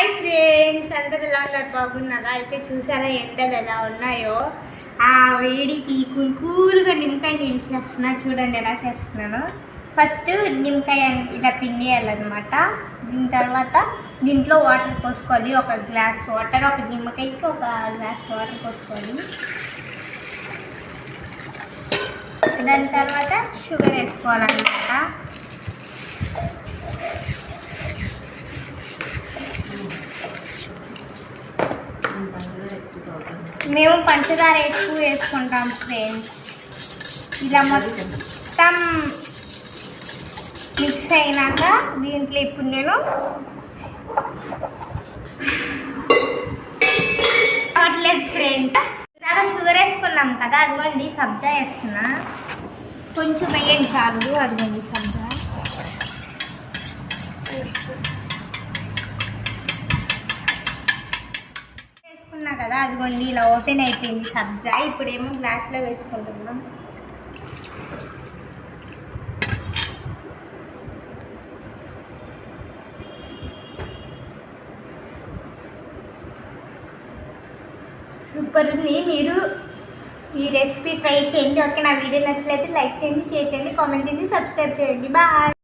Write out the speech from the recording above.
Hi friends, అందరు ఎలా ఉన్నారు? బాగున్నారా? అయితే చూసారా ఎండలు ఎలా ఉన్నాయో. ఆ వేడికి కూల్గా నిమ్మకాయ నీళ్ళు చేస్తున్నా. చూడండి ఎలా చేస్తున్నాను. ఫస్ట్ నిమ్మకాయ ఇలా పిండేయాలన్నమాట. దీని తర్వాత దీంట్లో వాటర్ పోసుకోవాలి. ఒక గ్లాస్ వాటర్, ఒక నిమ్మకాయకి ఒక గ్లాస్ వాటర్ పోసుకోవాలి. దాని తర్వాత షుగర్ వేసుకోవాలన్నమాట. మేము పంచదార ఎక్కువ వేసుకుంటాం ఫ్రెండ్స్. ఇలా మొత్తం మిక్స్ అయినాక దీంట్లో ఇప్పుడు నేను అవట్లేదు ఫ్రెండ్స్. ఇలాగ షుగర్ వేసుకున్నాం కదా, అదిగోండి సబ్జా వేస్తున్నా. కొంచెం వేయండి చాలు. అదిగోండి సబ్జా కదా, అదిగోండి ఇలా ఓపెన్ అయిపోయింది సబ్జా. ఇప్పుడేమో గ్లాస్లో వేసుకుంటున్నాం. సూపర్ ఉంది. మీరు ఈ రెసిపీ ట్రై చేయండి. ఓకే, నా వీడియో నచ్చలేదు లైక్ చేయండి, షేర్ చేయండి, కామెంట్ చేయండి, సబ్స్క్రైబ్ చేయండి. బాయ్.